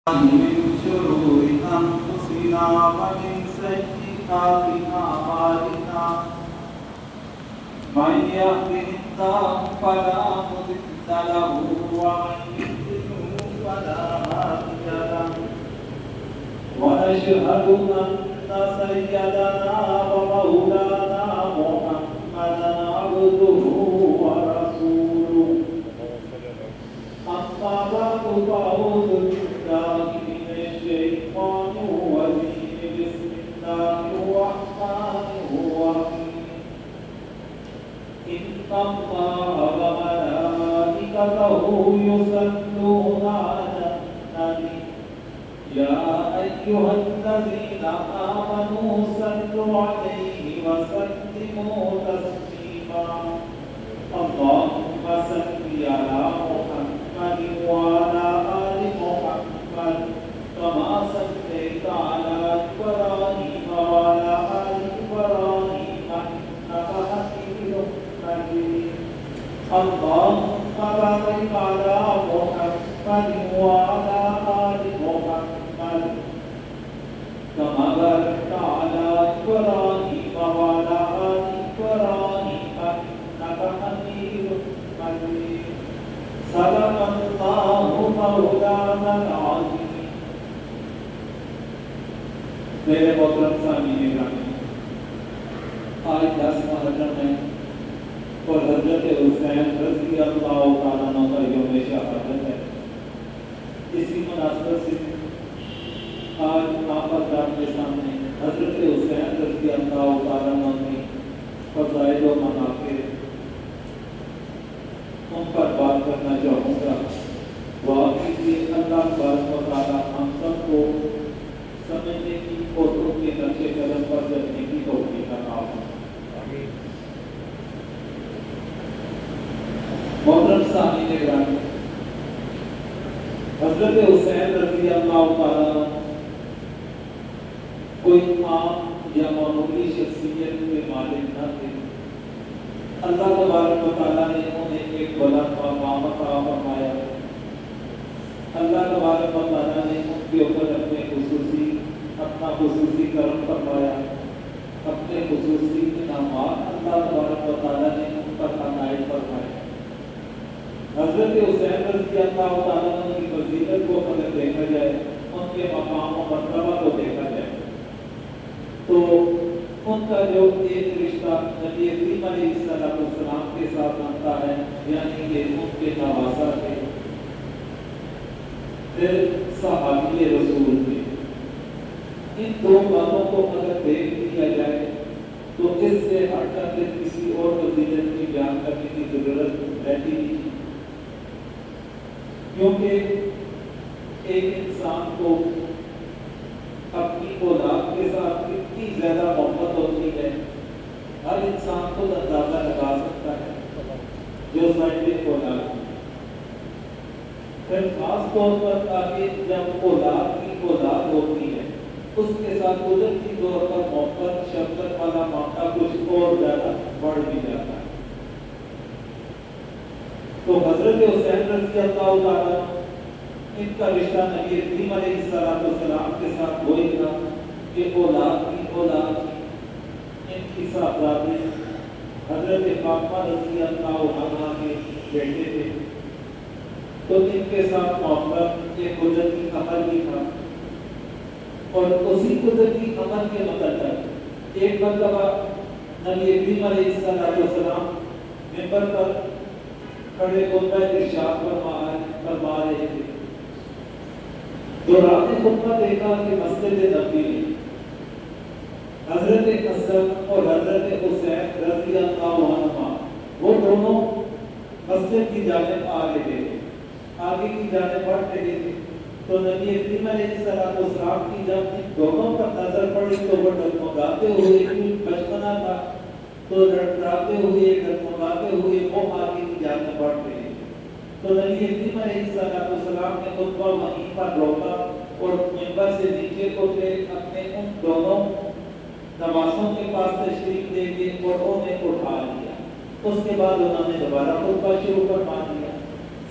من شرور أنفسنا ومن سيئات أعمالنا من يهده الله فلا مضل له ومن يضلل فلا هادي له ونشهد أن سيدنا ومولانا محمدا عبده ورسوله أما بعد فأعوذ بالله من الشيطان الرجيم بسم الله الرحمن الرحيم إن الله وملائكته يصلون على النبي يا أيها الذين آمنوا صلوا عليه وسلموا تسليما اللهم صل على محمد وعلى آل محمد كما صليت على إبراهيم وعلى آل إبراهيم إنك حميد مجيد اللهم بارك على محمد وعلى آل محمد كما باركت على إبراهيم وعلى آل إبراهيم إنك حميد مجيد صدق الله مولانا العظيم میرے محترم سامعین گرامی، آج 10 محرم ہے اور حضرت حسین رضی اللہ تعالیٰ عنہ کا یوم شہادت ہے۔ اسی مناسبت سے آج آپ حضرات کے سامنے حضرت حسین رضی اللہ تعالیٰ عنہ کی فضائل و مناقب ان پر بات کرنا چاہوں گا۔ واقعی کہ اللہ تبارک و تعالیٰ ہم سب کو سمجھنے کی اور ان کے نقش قدم پر چلنے کی توفیق عطا فرمائے۔ محترم سامعین گرامی، حضرت حسین رضی اللہ تعالیٰ کوئی عام یا معمولی شخصیت کے مالک نہ تھے۔ اللہ تبارک و تعالیٰ نے انہیں ایک بلند مقام عطا فرمایا۔ اللہ تبارک و تعالیٰ نے ان کے اوپر اپنا خصوصی کرم فرمایا، اپنے خصوصی انعامات اللہ تبارک و تعالیٰ نے ان پر عنایت فرمائے۔ حضرت حسین رضی اللہ تعالیٰ عنہ کی فضیلت کو اگر دیکھا جائے، ان کے مقام و مرتبہ کو دیکھا جائے تو ان کا جو ایک رشتہ نبی کریم علیہ السلام کے ساتھ بنتا ہے، یعنی کہ ان کے نواسا تھے، پھر صحابی رسول تھے۔ ان دو باتوں کو اگر دیکھ لیا جائے تو اس سے ہٹ کر کے کسی اور فضیلت کی بیان کرنے کی ضرورت رہتی نہیں، کیونکہ ایک انسان کو اپنی اولاد کے ساتھ اتنی زیادہ محبت ہوتی ہے، ہر انسان کو اندازہ لگا سکتا ہے جو صاحب اولاد ہے۔ پھر خاص طور پر تاکہ جب اولاد کی اولاد ہوتی ہے اس کے ساتھ قدرتی طور پر محبت شفقت والا معاملہ کچھ اور زیادہ بڑھ بھی جاتا ہے۔ تو حضرت حسین رضی اللہ تعالیٰ ان کا رشتہ نبی کریم علیہ السلام کے ساتھ وہی تھا کہ اولاد کی اولاد تھی۔ ان کی صاحبزادے حضرت فاطمہ رضی اللہ عنہا کے بیٹے تھے، تو ان کے ساتھ محبت ایک قدرتی عمل بھی تھا، اور اسی قدرتی عمل کے متعلق ایک مرتبہ نبی کریم علیہ السلام منبر پر کھڑے خطبہ ارشاد فرما رہے تھے۔ دوران خطبہ دیکھا کہ مسجد نبوی میں حضرت حسن اور حضرت حسین رضی اللہ عنہما وہ دونوں مسجد کی جانب آ رہے تھے، آگے کی جانب بڑھ رہے تھے، تو نبی کریم علیہ السلام کی جب ان دونوں پر نظر پڑی تو وہ ڈگمگاتے ہوئے، بچپنا تھا تو لڑکھڑاتے ہوئے ڈگمگاتے ہوئے وہ آگے کی جانب بڑھ رہے تھے۔ تو نبی کریم علیہ السلام نے خطبہ وہیں پر روکا اور منبر سے نیچے اترے، اپنے ان دونوں نواسوں کے پاس تشریف لے گئے اور انہیں اٹھا لیا۔ اس کے بعد انہوں نے دوبارہ خطبہ شروع فرما دیا۔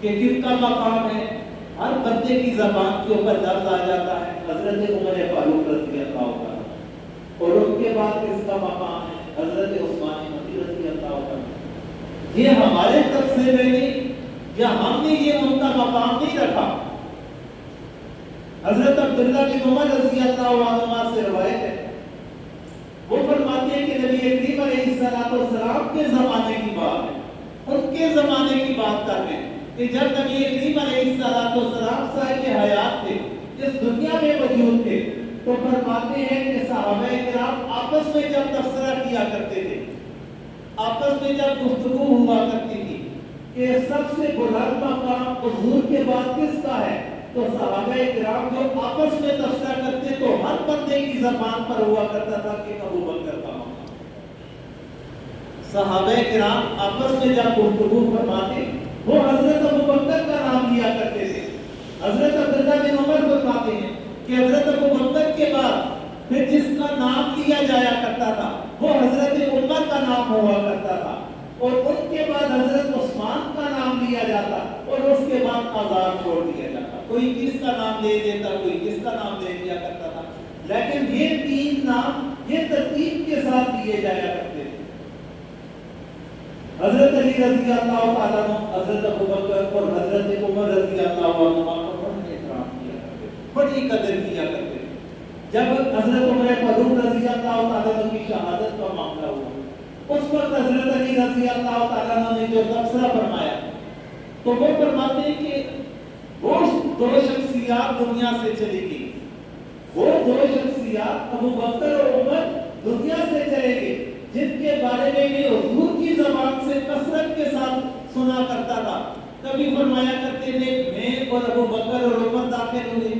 کہ کن کا مقام ہے، ہر بندے کی زبان کے اوپر لفظ آ جاتا ہے حضرت عمر فاروق رضی اللہ عنہ، اور ان کے بعد کس کا مقام ہے حضرت عثمان غنی رضی اللہ عنہ۔ یہ ہمارے طرف سے نہیں، یا ہم نے یہ ان کا مقام نہیں رکھا۔ حضرت عبداللہ بن عمر رضی اللہ عنہ سے روایت ہے، وہ فرماتے ہیں کہ نبی کریم علیہ السلام کے زمانے کی بات ہے، ان کے زمانے کی بات کر رہے ہیں کہ جب نبی کریم علیہ السلام صاحب حیات تھے، اس دنیا میں موجود تھے، تو فرماتے ہیں کہ صحابہ کرام آپس میں جب تبصرہ کیا کرتے تھے، آپس میں جب گفتگو ہوا کرتی تھی کہ سب سے بلند مقام حضور کے بعد کس کا ہے، تو صحابہ کرام جو آپس میں تبصرہ کرتے تو ہر بندے کی زبان پر ہوا کرتا تھا کہ ابو بکر کا مقام۔ صحابہ کرام آپس میں جب گفتگو فرماتے وہ حضرت ابو بکر کا نام لیا کرتے تھے۔ حضرت عبداللہ بن عمر فرماتے ہیں کہ حضرت ابو بکر کے بعد پھر جس کا نام لیا جایا کرتا تھا وہ حضرت عمر کا نام ہوا کرتا تھا، اور ان کے بعد حضرت عثمان کا نام لیا جاتا، اور اس کے بعد آزاد چھوڑ دیا جاتا۔ کوئی کس کا نام لے دیتا، کوئی کس کا نام لے دیا کرتا تھا، لیکن یہ تین نام یہ ترتیب کے ساتھ لیے جایا کرتے تھے۔ حضرت علی رضی اللہ تعالیٰ عنہ، حضرت ابو بکر اور حضرت عمر رضی اللہ عنہ کا بڑا احترام کیا کرتے تھے، بڑی قدر کیا کرتے تھے۔ جب حضرت عمر فاروق رضی اللہ تعالیٰ عنہ کی شہادت کا معاملہ ہوا، اس وقت حضرت علی رضی اللہ تعالیٰ عنہ نے جو تبصرہ فرمایا تو وہ فرماتے ہیں کہ وہ دو شخصیات دنیا سے چلی گئی، وہ دو شخصیات ابو بکر اور عمر دنیا سے چلے گئے جن کے بارے میں یہ حضور کی زبان سے کثرت کے ساتھ سنا کرتا تھا۔ کبھی فرمایا کرتے تھے میں اور ابو بکر اور عمر داخل ہوئے،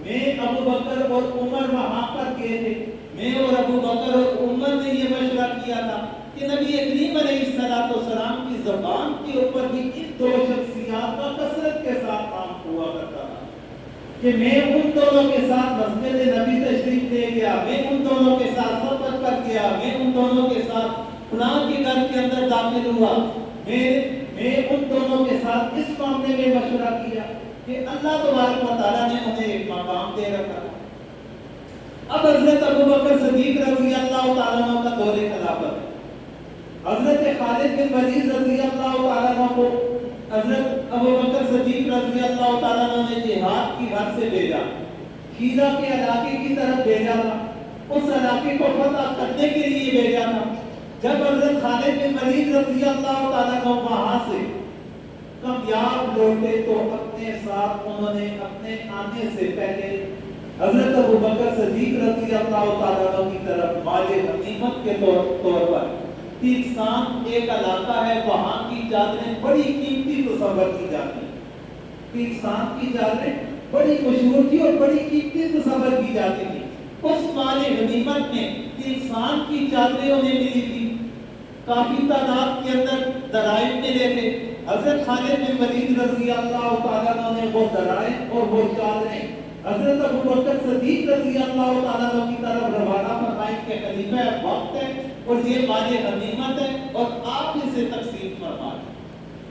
میں ابو بکر اور عمر وہاں پر گئے تھے، میں اور ابو بکر اور عمر نے یہ مشورہ کیا تھا کہ نبی کریم علیہ السلام کی زبان کے اوپر بھی ان دو شخصیات کا کثرت کے ساتھ نام ہوا کرتا تھا کہ میں ان دونوں کے ساتھ مسجد نبی تشریف لے گیا، میں ان دونوں کے ساتھ سفر کر گیا، میں ان دونوں کے ساتھ فلاں کے گھر کے اندر داخل ہوا، میں ان دونوں کے ساتھ اس معاملے میں مشورہ کیا کہ اللہ تبارک و تعالیٰ نے انہیں ایک مقام دے رکھا۔ اب حضرت ابو بکر صدیق رضی اللہ تعالیٰ عنہ کا دور خلافت ہے۔ حضرت خالد بن ولید رضی اللہ تعالیٰ عنہ کو حضرت ابو بکر صدیق رضی اللہ تعالیٰ عنہ نے جہاد کی غرض سے بھیجا، ہیرا کے علاقے کی طرف بھیجا تھا، اس علاقے کو فتح کرنے کے لیے بھیجا تھا۔ جب حضرت خالد بن ولید رضی اللہ تعالیٰ عنہ وہاں سے کامیاب لوٹے تو اپنے ساتھ انہوں نے اپنے آنے سے پہلے حضرت ابو بکر صدیق رضی اللہ تعالیٰ عنہ کی طرف مال غنیمت کے طور پر تیکسان ایک علاقہ ہے، وہاں کی چادریں بڑی قیمتی تصور کی جاتی ہیں۔ تیکسان کی چادریں بڑی مشہور تھی اور بڑی قیمتی تصور کی جاتی تھی۔ اس مال غنیمت میں تیکسان کی چادریں انہیں ملی تھی، کافی تعداد کے اندر درائم ملے تھے۔ حضرت خالد بن ولید رضی اللہ تعالیٰ عنہ نے وہ درائم اور وہ چادریں حضرت ابو بکر صدیق رضی اللہ تعالیٰ عنہ کی طرف روانہ فرمائیں کہ خلیفہ وقت ہے اور یہ مال غنیمت ہے اور آپ اسے تقسیم فرمائیں۔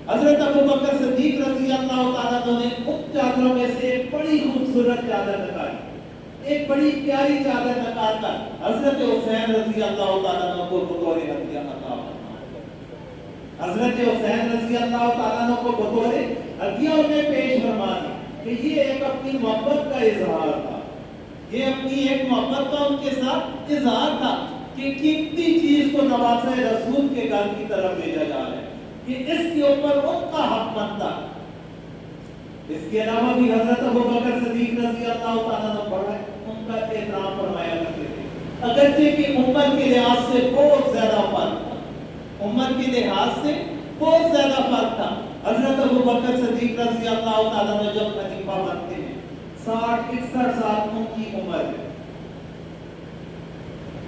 حضرت ابو بکر صدیق رضی اللہ تعالیٰ عنہ نے ان چادروں میں سے ایک بڑی خوبصورت چادر نکالی، ایک بڑی پیاری چادر نکال کر حضرت حسین رضی اللہ تعالیٰ عنہ کو بطور ہدیہ عطا فرمایا۔ حضرت حسین رضی اللہ تعالیٰ عنہ کو بطور ہدیہ انہیں پیش فرما دی کہ یہ ایک اپنی محبت کا اظہار تھا، یہ اپنی ایک محبت کا ان کے ساتھ اظہار تھا کہ قیمتی چیز کو نواسہ رسول کے گھر کی طرف بھیجا جا رہا ہے کہ اس کے اوپر ان کا حق بنتا۔ اس کے علاوہ بھی حضرت ابو بکر صدیق رضی اللہ تعالیٰ عنہ بڑا ان کا احترام فرمایا کرتے تھے، اگرچہ کہ عمر کے لحاظ سے بہت زیادہ فرق تھا، عمر کے لحاظ سے بہت زیادہ فرق تھا۔ حضرت ابو بکر صدیق رضی اللہ تعالیٰ عنہ جب خلیفہ بنتے ہیں 60-61 سال ان کی عمر ہے،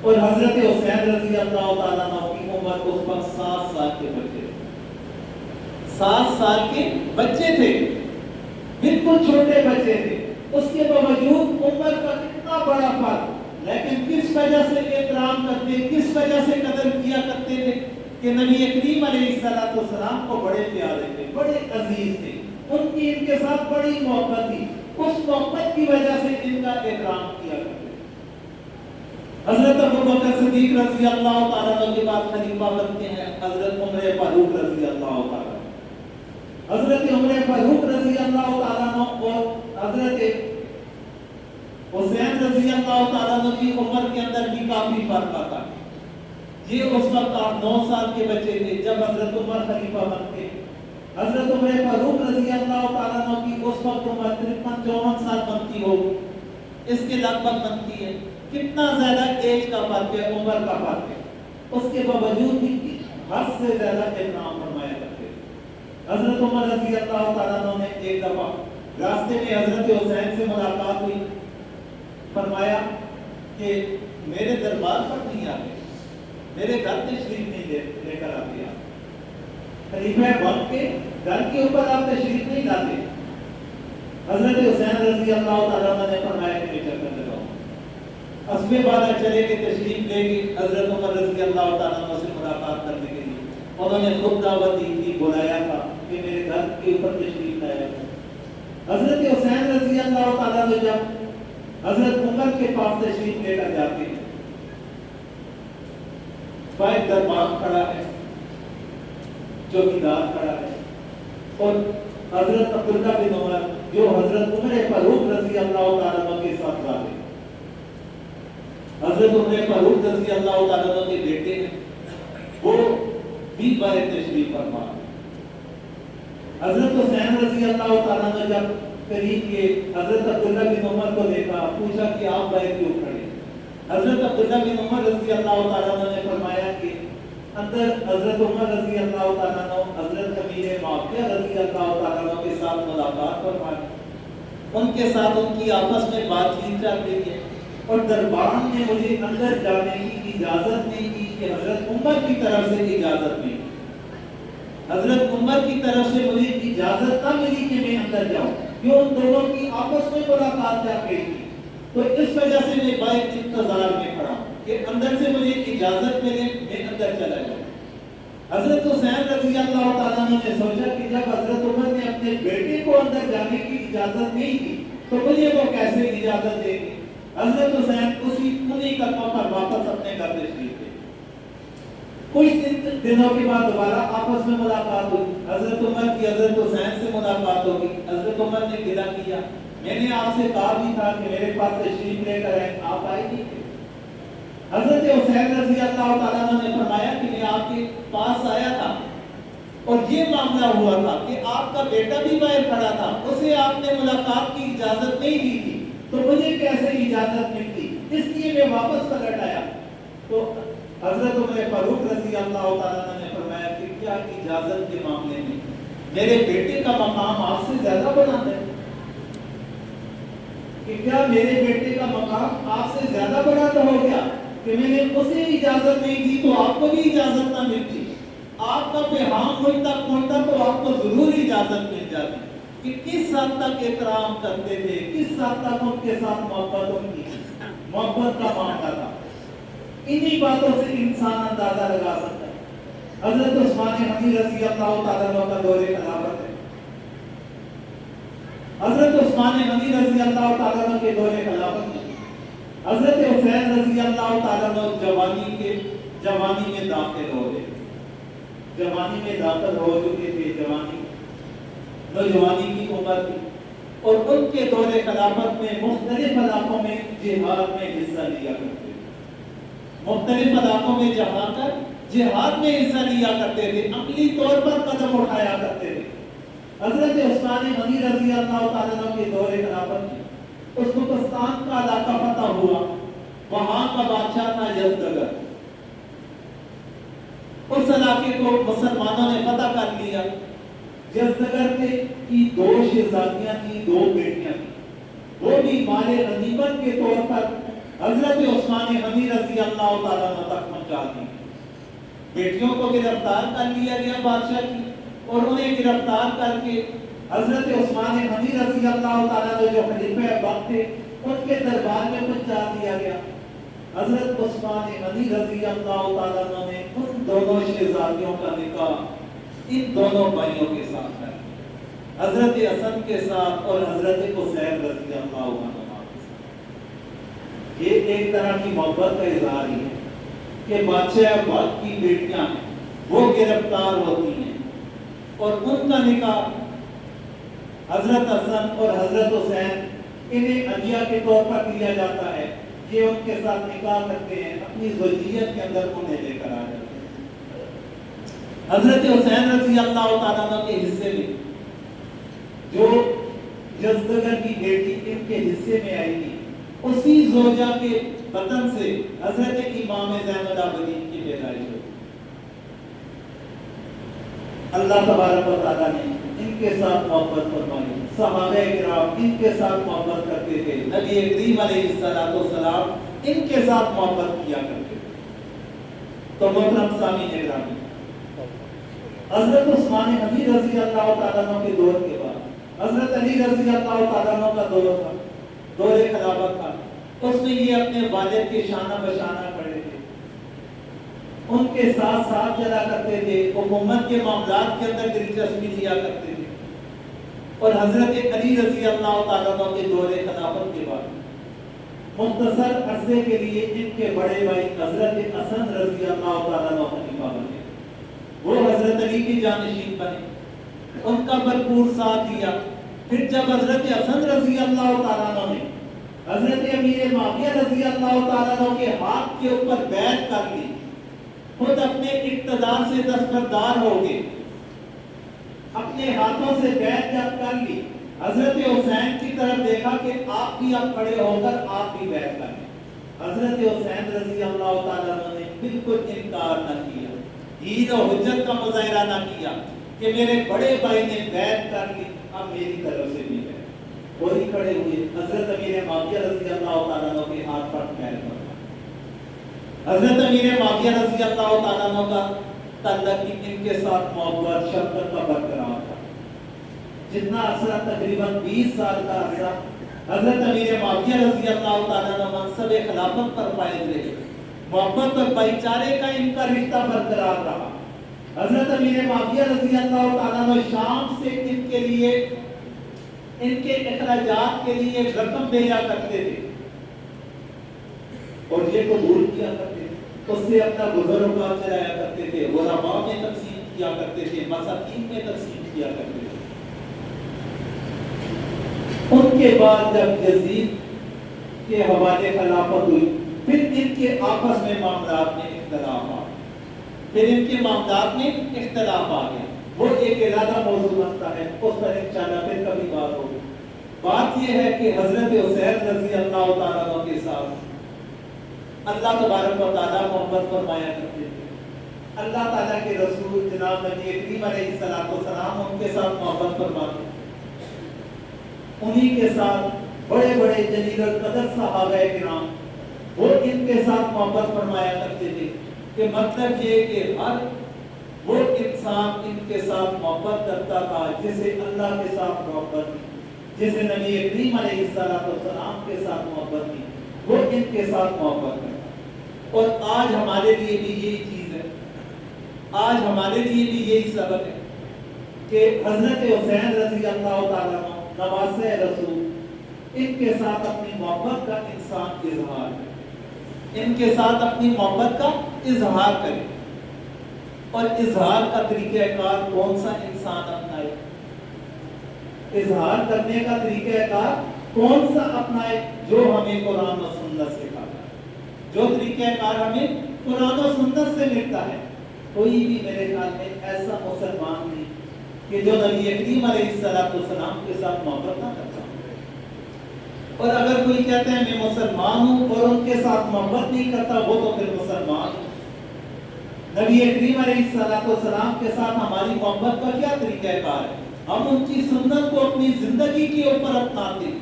اور حضرت حسین رضی اللہ تعالیٰ عنہ کی عمر اس وقت 7 سال کے بچے تھے، 7 سال کے بچے تھے، بالکل چھوٹے بچے تھے۔ اس کے باوجود عمر کا اتنا بڑا فرق، لیکن کس وجہ سے احترام کرتے، کس وجہ سے قدر کیا کرتے تھے کہ نبی کریم علیہ السلام کو بڑے پیارے تھے، بڑے عزیز تھے، ان کی ان کے ساتھ بڑی محبت تھی، اس محبت کی وجہ سے ان کا احترام کیا کرتے۔ حضرت ابوبکر صدیق رضی اللہ تعالیٰ عنہ کے بعد خلیفہ بنتے ہیں حضرت عمر فاروق رضی اللہ تعالیٰ عنہ۔ حضرت عمر فاروق رضی اللہ تعالیٰ عنہ اور حضرت حسین رضی اللہ تعالیٰ عنہ کی عمر کے اندر بھی کافی فرق آتا ہے۔ یہ اس وقت 9 سال کے بچے تھے جب حضرت عمر خلیفہ بنتے ہیں۔ حضرت عمر فاروق رضی اللہ تعالیٰ عنہ کی اس وقت عمر 53-54 سال بنتی ہوگی، اس کے لگ بھگ بنتی ہے۔ کتنا زیادہ ایج کا فرق ہے، عمر کا فرق ہے، اس کے باوجود بھی حد سے زیادہ احترام فرمایا کرتے ہیں۔ حضرت عمر رضی اللہ تعالیٰ عنہ نے ایک دفعہ راستے میں حضرت حسین سے ملاقات ہوئی، فرمایا کہ میرے دربار پر نہیں آتے، میرے گھر تشریف نہیں لے کر آتے، آپ خلیفہ بن کے گھر کے اوپر آپ تشریف نہیں لاتے۔ حضرت حسین رضی اللہ تعالیٰ عنہ نے فرمایا کہ میں چل کر لگاؤں، اسبِ بادہ چلے کے تشریف لے کے حضرت عمر رضی اللہ تعالیٰ عنہ سے ملاقات کرنے کے لیے انہوں نے خود دعوت دی تھی، بلایا تھا کہ میرے گھر کے اوپر تشریف لایا۔ حضرت حسین رضی اللہ تعالیٰ عنہ جب حضرت عمر کے پاس تشریف لے کر جاتے ہیں، باہر دربار کھڑا ہے، چوکیدار کھڑا ہے، اور حضرت عبداللہ بن عمر جو حضرت عمر فاروق رضی اللہ تعالیٰ عنہ کے ساتھ رہتے ہیں، حضرت عمر فاروق رضی اللہ تعالیٰ عنہ کے بیٹے ہیں، وہ بھی باہر تشریف فرما۔ حضرت حسین رضی اللہ تعالیٰ عنہ جب قریب یہ حضرت عبداللہ بن عمر کو دیکھا، پوچھا کہ آپ باہر کیوں کھڑے؟ حضرت عبداللہ بن عمر رضی اللہ تعالیٰ عنہ نے فرمایا کہ اندر حضرت عمر رضی اللہ تعالیٰ عنہ حضرت امیر معاویہ رضی اللہ تعالیٰ عنہ کے ساتھ ملاقات فرمائی، ان کے ساتھ ان کی آپس میں بات چیت چل رہی ہے، اور دربار نے مجھے اندر جانے کی اجازت نہیں کی کہ حضرت عمر کی طرف سے اجازت نہیں، حضرت عمر کی طرف سے مجھے اجازت نہ ملی کہ میں اندر جاؤں، کیوں ان دونوں کی آپس میں ملاقات چل رہی تھی، تو اس وجہ سے میں باہر انتظار میں کھڑا ہوں کہ اندر سے مجھے اجازت ملے میں اندر چلا جاؤں۔ حضرت حسین رضی اللہ تعالیٰ عنہ نے سوچا کہ جب حضرت عمر نے اپنے بیٹے کو اندر جانے کی اجازت نہیں دی تو مجھے وہ کیسے اجازت دے گی؟ حضرت حسین انہی قدموں پر واپس اپنے گھر تشریف لے۔ کچھ دنوں کے بعد دوبارہ آپس میں ملاقات ہوئی، حضرت عمر کی حضرت حسین سے ملاقات ہوگی۔ حضرت عمر نے گلہ کیا، میں نے آپ سے کہا بھی تھا کہ میرے پاس تشریف لے کر آئیں، آپ آئے نہیں تھے۔ حضرت حسین رضی اللہ تعالیٰ عنہ نے فرمایا کہ میں آپ کے پاس آیا تھا اور یہ معاملہ ہوا تھا کہ آپ کا بیٹا بھی باہر کھڑا تھا، اسے آپ نے ملاقات کی اجازت نہیں دی تھی، تو مجھے کیسے اجازت ملتی؟ اس لیے میں واپس پلٹ آیا۔ تو حضرت عمر فاروق رضی اللہ تعالیٰ عنہ نے فرمایا کہ کیا اجازت کے معاملے میں میرے بیٹے کا مقام آپ سے زیادہ بلند ہے؟ کہ کیا میرے بیٹے کا مقام آپ سے زیادہ بلند ہو گیا کہ میں نے اسے اجازت نہیں دی تو آپ کو بھی اجازت نہ ملتی؟ آپ کا پیغام مجھ تک پہنچتا تو آپ کو ضرور اجازت مل جاتی کہ کس حد تک احترام کرتے تھے، کس حد تک ان کے ساتھ محبت کا معاملہ تھا۔ انہی باتوں سے انسان اندازہ لگا سکتا ہے۔ حضرت عثمان غنی رضی اللہ تعالیٰ عنہ کا دور خلافت ہے۔ حضرت عثمان غنی رضی اللہ تعالیٰ عنہ کے دور خلافت میں حضرت حسین رضی اللہ تعالیٰ عنہ جوانی میں داخل ہو گئے، جوانی میں داخل ہو چکے تھے، نوجوانی کی عمر تھی، اور ان کے دور خلافت میں مختلف علاقوں میں جہاد میں حصہ لیا کرتے تھے، مختلف علاقوں میں جا کر جہاد میں حصہ لیا کرتے تھے، عملی طور پر قدم اٹھایا کرتے تھے۔ حضرت عثمان غنی رضی اللہ تعالیٰ عنہ کے دور خلافت میں ازبکستان کا علاقہ فتح ہوا، وہاں کا بادشاہ تھا یزدگرد۔ اس علاقے کو مسلمانوں نے فتح کر لیا۔ یزدگرد کی 2 شہزادیاں تھیں، 2 بیٹیاں تھیں، وہ بھی مال غنیمت کے طور پر حضرت عثمان غنی رضی اللہ تعالیٰ عنہ تک پہنچا دی۔ بیٹیوں کو گرفتار کر لیا گیا بادشاہ کی، اور انہیں گرفتار کر کے حضرت عثمان غنی رضی اللہ تعالیٰ عنہ جو خلیفہ وقت تھے ان کے دربار میں پہنچا دیا گیا۔ حضرت عثمان غنی رضی اللہ تعالیٰ عنہ نے ان دونوں شہزادیوں کا نکاح ان دونوں بھائیوں کے ساتھ کر حضرت حسن کے ساتھ اور حضرت حسین رضی اللہ عنہ کے ساتھ۔ یہ ایک طرح کی محبت کا اظہار ہی ہے کہ بادشاہ باغ کی بیٹیاں ہیں وہ گرفتار ہوتی ہیں اور ان کا نکاح حضرت حسن اور حضرت حسین انہیں عطیہ کے طور پر کیا جاتا ہے۔ یہ ان کے ساتھ نکاح کرتے ہیں، اپنی زوجیت کے اندر انہیں لے کر آ جاتے ہیں۔ حضرت حسین رضی اللہ تعالیٰ عنہ کے حصے میں جو یزدگرد کی بیٹی ان کے حصے میں آئی تھی، اسی زوجہ کے بدن سے حضرت امام زین العابدین کی پیدائش ہوئی۔ اللہ تبارک و تعالیٰ نے ان کے ساتھ محبت فرمائی، صحابہ کرام ان کے ساتھ محبت کرتے تھے، نبی کریم علیہ السلام ان کے ساتھ محبت کیا کرتے تھے۔ تو محترم سامعین گرامی، حضرت عثمان غنی رضی اللہ تعالیٰ عنہ کے دور کے بعد حضرت علی رضی اللہ تعالیٰ عنہ کا دور تھا، دور خلافت تھا۔ اس میں یہ اپنے والد کے شانہ بشانہ کھڑے تھے، ان کے ساتھ ساتھ چلا کرتے تھے، حکومت کے معاملات کے اندر دلچسپی لیا کرتے تھے۔ اور حضرت علی رضی اللہ تعالیٰ عنہ کے دور خلافت کے بعد مختصر عرصے کے لیے ان کے بڑے بھائی حضرت حسن رضی اللہ تعالیٰ عنہ خلیفہ بنے، وہ حضرت علی کی جانشین بنے، ان کا بھرپور ساتھ دیا۔ پھر جب حضرت حسن رضی اللہ تعالیٰ عنہ نے حضرت امیر معاویہ رضی اللہ تعالیٰ عنہ کے ہاتھ کے اوپر بیعت کر لی، خود اپنے اقتدار سے دستبردار ہو گئے، اپنے ہاتھوں سے بیعت جب کر لی، حضرت حسین کی طرف دیکھا کہ آپ بھی اب کھڑے ہو کر آپ بھی بیعت کریں۔ حضرت حسین رضی اللہ تعالیٰ عنہ نے بالکل انکار نہ کیا، دین و حجت کا مظاہرہ نہ کیا کہ میرے بڑے بھائی نے بیعت کر لی، اب میری طرف سے بھی بیعت۔ وہی کھڑے ہوئے، حضرت امیر معاویہ رضی اللہ تعالیٰ عنہ کے ہاتھ پر بیعت کرنا۔ حضرت امیر معاویہ رضی اللہ تعالیٰ عنہ کا تعلق ان کے ساتھ محبت شفقت کا برقرار تھا۔ جتنا عرصہ تقریباً 20 سال کا عرصہ حضرت امیر معاویہ رضی اللہ تعالیٰ عنہ منصب خلافت پر فائز رہے، محبت اور بھائی چارے کا ان کا رشتہ برقرار رہا۔ حضرت امیر معاویہ رضی اللہ تعالیٰ عنہ شام سے ان کے لیے ان کے اخراجات کے لیے رقم بھیجا کرتے تھے اور یہ قبول کیا کرتے تھے، اس سے اپنا گزر اوقات چلایا کرتے تھے، غرباء میں تقسیم کیا کرتے تھے، مساکین میں تقسیم کیا کرتے تھے۔ ان کے بعد جب یزید کے حوالے خلافت ہوئی، پھر ان کے آپس میں معاملات میں اختلاف آ گیا، پھر ان کے معاملات میں اختلاف آ گیا۔ وہ ایک ارادہ موضوع بنتا ہے، اس پر انشاءاللہ پھر کبھی بات ہوگی۔ بات یہ ہے کہ حضرت حسین رضی اللہ تعالیٰ عنہ کے ساتھ اللہ تبارک و تعالیٰ محبت فرمایا کرتے تھے۔ اللہ تعالیٰ کے رسول جناب نبی کریم علیہ السلام ان کے ساتھ محبت فرماتے، انہی کے ساتھ بڑے بڑے جلیل القدر صحابہ کرام وہ ان کے ساتھ محبت فرمایا کرتے تھے، کہ مطلب یہ کہ ہر وہ انسان ان کے ساتھ محبت کرتا تھا جسے اللہ کے ساتھ محبت تھی، جسے نبی کریم علیہ السلام کے ساتھ محبت تھی، وہ ان کے ساتھ محبت کرتا۔ اور آج ہمارے لیے بھی یہی چیز ہے، آج ہمارے لیے بھی یہی سبق ہے کہ حضرت حسین رضی اللہ تعالیٰ عنہ نواسہ رسول ان کے ساتھ اپنی محبت کا انسان اظہار کرے، ان کے ساتھ اپنی محبت کا اظہار کرے۔ اور اظہار کا طریقہ کار کون سا انسان اپنائے، اظہار کرنے کا طریقہ کار کون سا اپنائے؟ جو ہمیں قرآن و سنت سے سکھاتا ہے، جو طریقہ کار ہمیں قرآن و سنت سے ملتا ہے۔ کوئی بھی میرے خیال میں ایسا مسلمان نہیں کہ جو نبی کریم علیہ السلام کے ساتھ محبت نہ کرتا ہو۔ اور اگر کوئی کہتے ہیں میں مسلمان ہوں اور ان کے ساتھ محبت نہیں کرتا، وہ تو پھر مسلمان ہے۔ نبی کریم علیہ السلام کے ساتھ ہماری محبت کا کیا طریقہ کار ہے؟ ہم ان کی سنت کو اپنی زندگی کے اوپر اپناتے ہیں،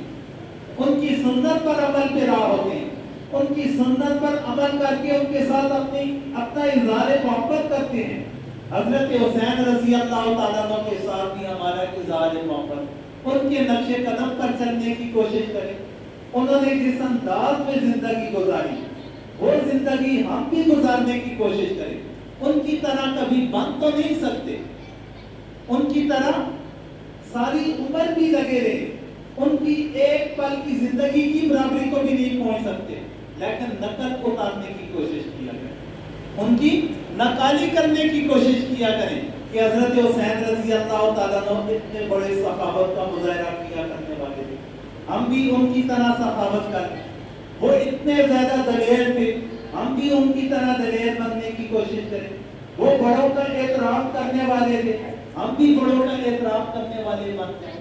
ان کی سنت پر عمل پیرا ہوتے ہیں، ان کی سنت پر عمل کر کے ان کے ساتھ اپنا اظہار محبت کرتے ہیں۔ حضرت حسین رضی اللہ تعالیٰ عنہ کے ساتھ بھی ہمارا اظہار محبت، ان کے نقش قدم پر چلنے کی کوشش کریں۔ انہوں نے جس انداز میں زندگی گزاری، وہ زندگی ہم بھی گزارنے کی کوشش کریں۔ ان کی طرح کبھی بن تو نہیں سکتے، ان کی طرح ساری عمر بھی لگے رہے، ان کی ایک پل کی زندگی کی برابری کو بھی نہیں پہنچ سکتے، لیکن نقل اتارنے کی کوشش کیا کریں، ان کی نقالی کرنے کی کوشش کیا کریں کہ حضرت حسین رضی اللہ تعالیٰ عنہ اتنے بڑے سخاوت کا مظاہرہ کیا کرنے والے تھے، ہم بھی ان کی طرح سخاوت کریں، وہ اتنے زیادہ دلیر تھے، ہم بھی ان کی طرح دلیر بننے کی کوشش کریں، وہ بڑوں کا احترام کرنے والے تھے، ہم بھی بڑوں کا احترام کرنے والے بن جائیں،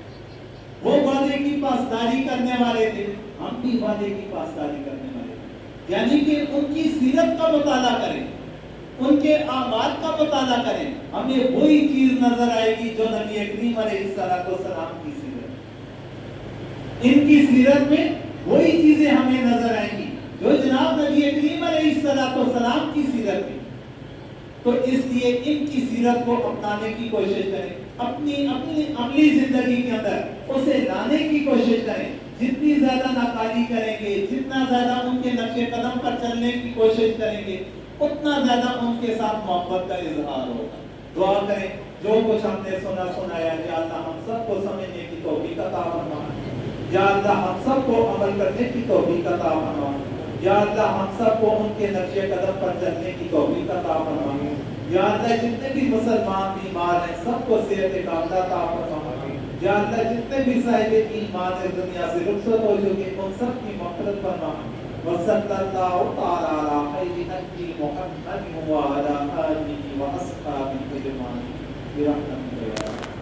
وہ وعدے کی پاسداری کرنے والے تھے، ہم بھی وعدے کی پاسداری کرنے والے تھے، یعنی کہ ان کی سیرت کا مطالعہ کریں، ان کے اعمال کا مطالعہ کریں، ہمیں وہی چیز نظر آئے گی جو نبی کریم علیہ السلام کی سیرت، ان کی سیرت میں وہی چیزیں ہمیں نظر آئیں گی جو جناب نبی کریم علیہ السلام کی سیرت تھی۔ تو اس لیے ان کی سیرت کو اپنانے کی کوشش کریں، اپنی عملی زندگی کے اندر اسے لانے کی کوشش کریں، جتنی زیادہ ناکاری کریں گے، جتنا زیادہ ان کے نقش قدم پر چلنے کی کوشش کریں گے، اتنا زیادہ ان کے ساتھ محبت کا اظہار ہوگا۔ دعا کریں جو کچھ ہم نے سنایا، یا اللہ ہم سب کو سمجھنے کی توفیق عطا فرما، یا اللہ ہم سب کو عمل کرنے کی توفیق عطا فرما، یا اللہ ہم سب کو ان کے نقش قدم پر چلنے کی توفیق عطا فرما، یا اللہ جتنے بھی مسلمان بیمار ہیں سب کو صحت کاملہ عطا فرما، یا اللہ جتنے بھی صاحب ایمان اس دنیا سے رخصت ہو چکے ان سب کی مغفرت فرما، وصلی اللہ تعالی علی خیر نبی محمد وعلی آلہ واصحابہ اجمعین برحمتک یا